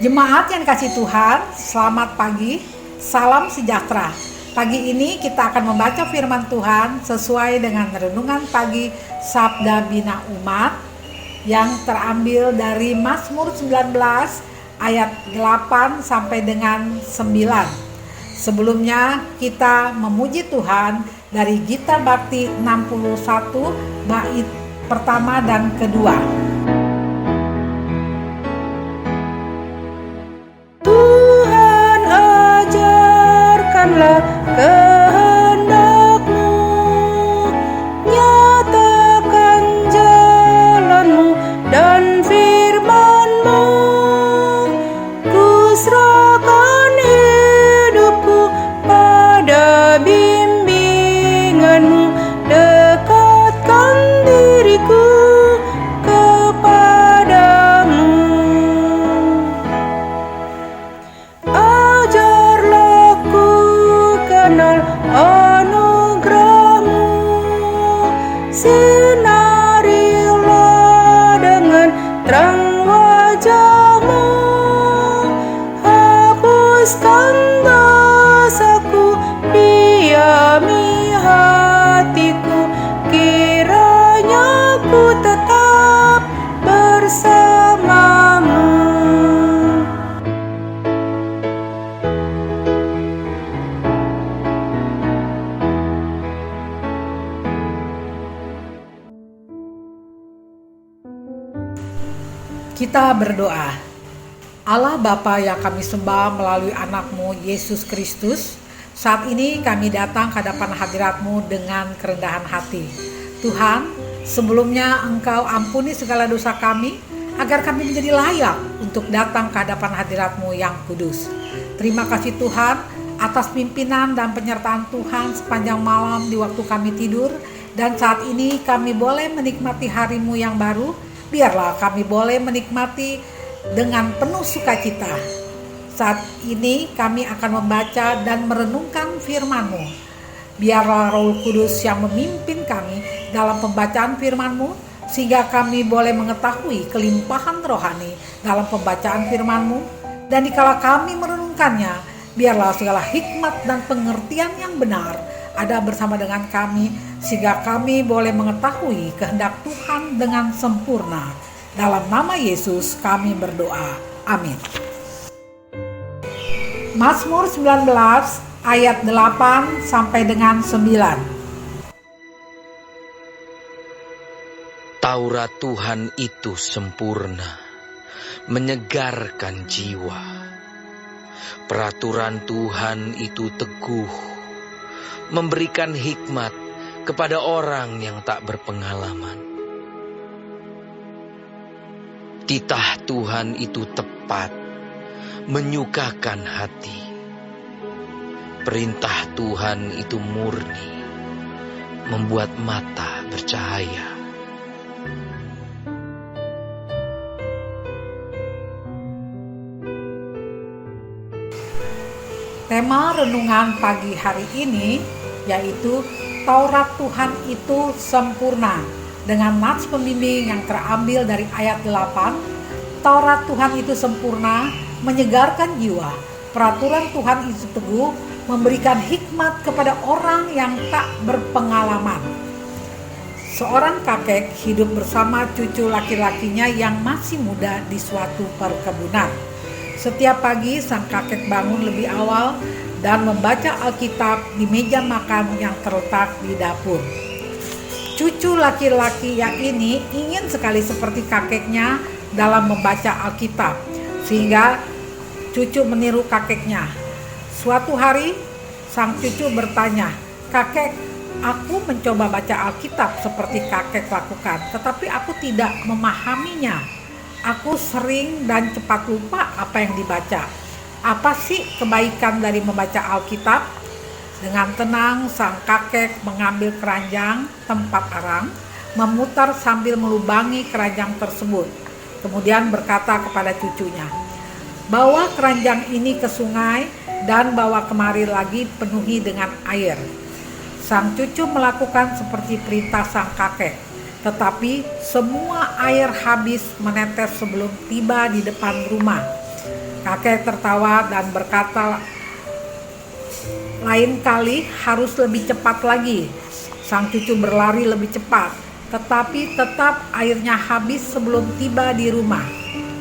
Jemaat yang kasih Tuhan, selamat pagi, salam sejahtera. Pagi ini kita akan membaca firman Tuhan sesuai dengan renungan pagi Sabda Bina Umat yang terambil dari Mazmur 19 ayat 8 sampai dengan 9. Sebelumnya kita memuji Tuhan dari Gita Bakti 61 bait pertama dan kedua. Tuhan, ajarkanlah kehendak-Mu, nyatakan jalan-Mu dan firman-Mu. Ku serahkan hidupku pada bimbingan-Mu, dekatkan diriku kepadamu. Ajarlah ku kenal anugerah-Mu, sinarilah dengan terang wajah-Mu, hapuskan dosaku, diami hatiku, kiranya ku tetap bersama-Mu. Kita berdoa. Allah Bapa yang kami sembah melalui anak-Mu Yesus Kristus, saat ini kami datang ke hadapan hadirat-Mu dengan kerendahan hati. Tuhan, sebelumnya Engkau ampuni segala dosa kami, agar kami menjadi layak untuk datang ke hadapan hadirat-Mu yang kudus. Terima kasih Tuhan atas pimpinan dan penyertaan Tuhan sepanjang malam di waktu kami tidur, dan saat ini kami boleh menikmati hari-Mu yang baru. Biarlah kami boleh menikmati dengan penuh sukacita. Saat ini kami akan membaca dan merenungkan firman-Mu. Biarlah Roh Kudus yang memimpin kami dalam pembacaan firman-Mu, sehingga kami boleh mengetahui kelimpahan rohani dalam pembacaan firman-Mu. Dan dikala kami merenungkannya, biarlah segala hikmat dan pengertian yang benar ada bersama dengan kami, sehingga kami boleh mengetahui kehendak Tuhan dengan sempurna. Dalam nama Yesus kami berdoa. Amin. Mazmur 19 ayat 8 sampai dengan 9. Taurat Tuhan itu sempurna, menyegarkan jiwa. Peraturan Tuhan itu teguh, memberikan hikmat kepada orang yang tak berpengalaman. Titah Tuhan itu tepat, menyukakan hati. Perintah Tuhan itu murni, membuat mata bercahaya. Tema renungan pagi hari ini yaitu Taurat Tuhan itu sempurna, dengan nats pembimbing yang terambil dari ayat 8. Taurat Tuhan itu sempurna, menyegarkan jiwa. Peraturan Tuhan itu teguh, memberikan hikmat kepada orang yang tak berpengalaman. Seorang kakek hidup bersama cucu laki-lakinya yang masih muda di suatu perkebunan. Setiap pagi sang kakek bangun lebih awal dan membaca Alkitab di meja makan yang terletak di dapur. Cucu laki-laki yang ini ingin sekali seperti kakeknya dalam membaca Alkitab, sehingga cucu meniru kakeknya. Suatu hari sang cucu bertanya, "Kakek, aku mencoba baca Alkitab seperti kakek lakukan, tetapi aku tidak memahaminya. Aku sering dan cepat lupa apa yang dibaca. Apa sih kebaikan dari membaca Alkitab?" Dengan tenang sang kakek mengambil keranjang tempat arang, memutar sambil melubangi keranjang tersebut. Kemudian berkata kepada cucunya, "Bawa keranjang ini ke sungai dan bawa kemari lagi penuhi dengan air." Sang cucu melakukan seperti perintah sang kakek. Tetapi semua air habis menetes sebelum tiba di depan rumah. Kakek tertawa dan berkata, lain kali harus lebih cepat lagi. Sang cucu berlari lebih cepat, tetapi tetap airnya habis sebelum tiba di rumah.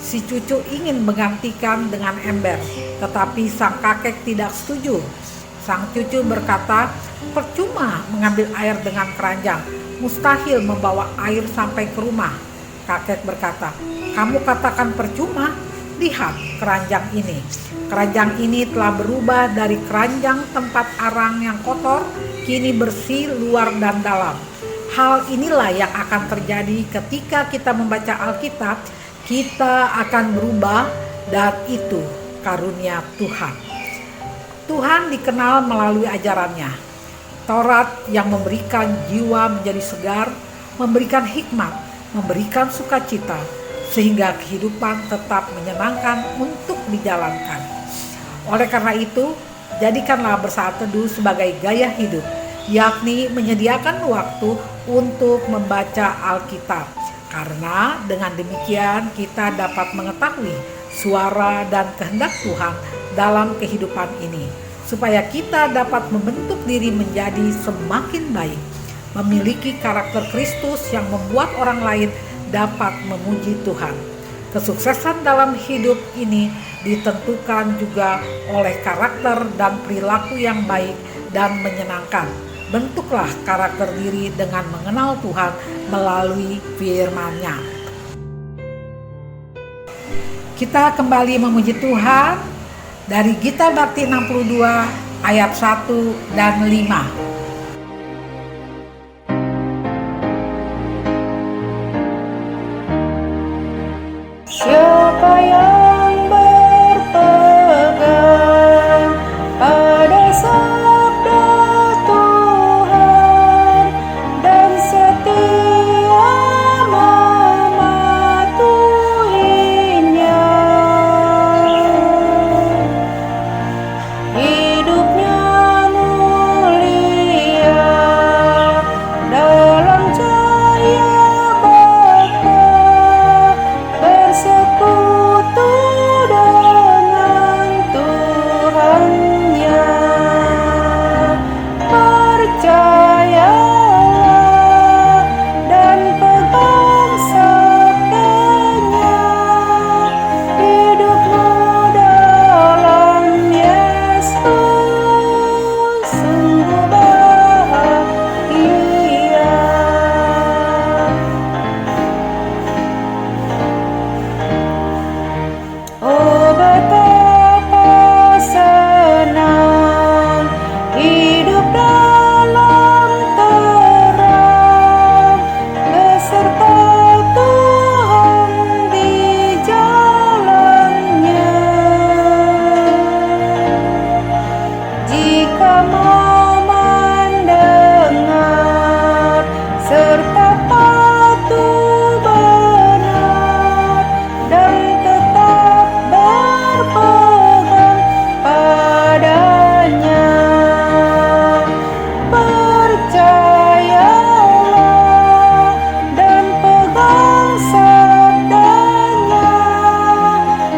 Si cucu ingin menggantikan dengan ember, tetapi sang kakek tidak setuju. Sang cucu berkata, percuma mengambil air dengan keranjang, mustahil membawa air sampai ke rumah. Kakek berkata, kamu katakan percuma? Lihat keranjang ini. Keranjang ini telah berubah dari keranjang tempat arang yang kotor, kini bersih luar dan dalam. Hal inilah yang akan terjadi ketika kita membaca Alkitab. Kita akan berubah, dan itu karunia Tuhan. Tuhan dikenal melalui ajarannya. Taurat yang memberikan jiwa menjadi segar, memberikan hikmat, memberikan sukacita, sehingga kehidupan tetap menyenangkan untuk dijalankan. Oleh karena itu, jadikanlah bersaat teduh sebagai gaya hidup, yakni menyediakan waktu untuk membaca Alkitab. Karena dengan demikian kita dapat mengetahui suara dan kehendak Tuhan dalam kehidupan ini, supaya kita dapat membentuk diri menjadi semakin baik, memiliki karakter Kristus yang membuat orang lain dapat memuji Tuhan. Kesuksesan dalam hidup ini ditentukan juga oleh karakter dan perilaku yang baik dan menyenangkan. Bentuklah karakter diri dengan mengenal Tuhan melalui firman-Nya. Kita kembali memuji Tuhan dari Gita Bakti 62 ayat 1 dan 5. Siapa yang berpegang pada sabda Tuhan dan setia mematuhinya, hidupnya mulia dalam cahaya Bapa, bersekutu dengan Tuhannya. Percayalah dan pegang sabdanya, hidupmu dalam Yesus sungguh bahagia. Oh, betapa senang hidup dalam terang, beserta Tuhan di jalannya. Jika mau mendengar serta patuh benar dan tetap berpegang padanya, percayalah dan pegang sabdanya,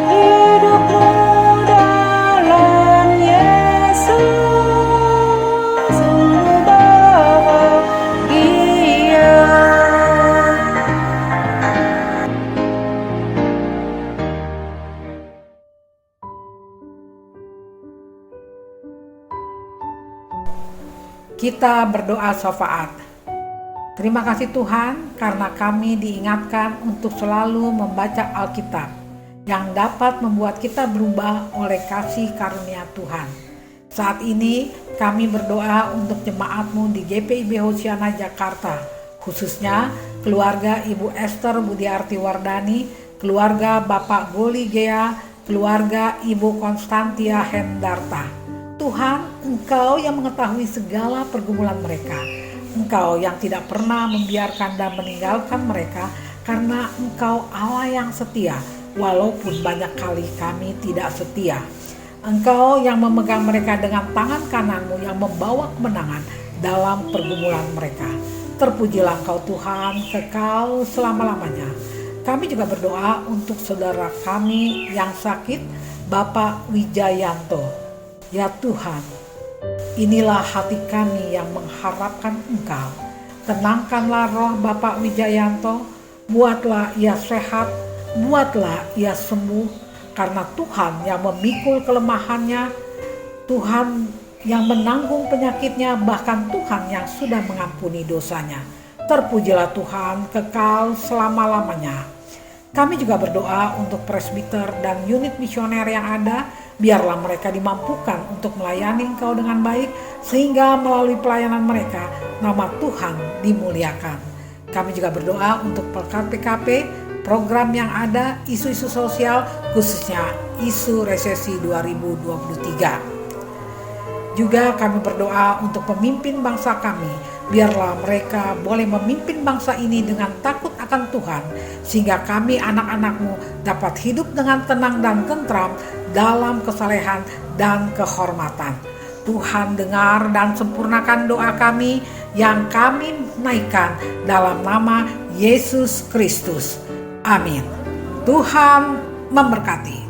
hidupmu dalam Yesus sungguh bahagia. Kita berdoa syafaat. Terima kasih Tuhan karena kami diingatkan untuk selalu membaca Alkitab yang dapat membuat kita berubah oleh kasih karunia Tuhan. Saat ini kami berdoa untuk jemaat-Mu di GPIB Hosiana Jakarta, khususnya keluarga Ibu Esther Budiarti Wardani, keluarga Bapak Goli Gea, keluarga Ibu Konstantia Hendarta. Tuhan, Engkau yang mengetahui segala pergumulan mereka. Engkau yang tidak pernah membiarkan dan meninggalkan mereka, karena Engkau Allah yang setia, walaupun banyak kali kami tidak setia. Engkau yang memegang mereka dengan tangan kanan-Mu yang membawa kemenangan dalam pergumulan mereka. Terpujilah Engkau Tuhan, kekal selama-lamanya. Kami juga berdoa untuk saudara kami yang sakit Bapak Wijayanto. Ya Tuhan, inilah hati kami yang mengharapkan Engkau. Tenangkanlah roh Bapak Wijayanto, buatlah ia sehat, buatlah ia sembuh, karena Tuhan yang memikul kelemahannya, Tuhan yang menanggung penyakitnya, bahkan Tuhan yang sudah mengampuni dosanya. Terpujilah Tuhan kekal selama-lamanya. Kami juga berdoa untuk presbiter dan unit misioner yang ada, biarlah mereka dimampukan untuk melayani Engkau dengan baik, sehingga melalui pelayanan mereka, nama Tuhan dimuliakan. Kami juga berdoa untuk PKP, program yang ada, isu-isu sosial, khususnya isu resesi 2023. Juga kami berdoa untuk pemimpin bangsa kami, biarlah mereka boleh memimpin bangsa ini dengan takut akan Tuhan, sehingga kami anak-anak-Mu dapat hidup dengan tenang dan tentram dalam kesalehan dan kehormatan. Tuhan dengar dan sempurnakan doa kami yang kami naikkan dalam nama Yesus Kristus. Amin. Tuhan memberkati.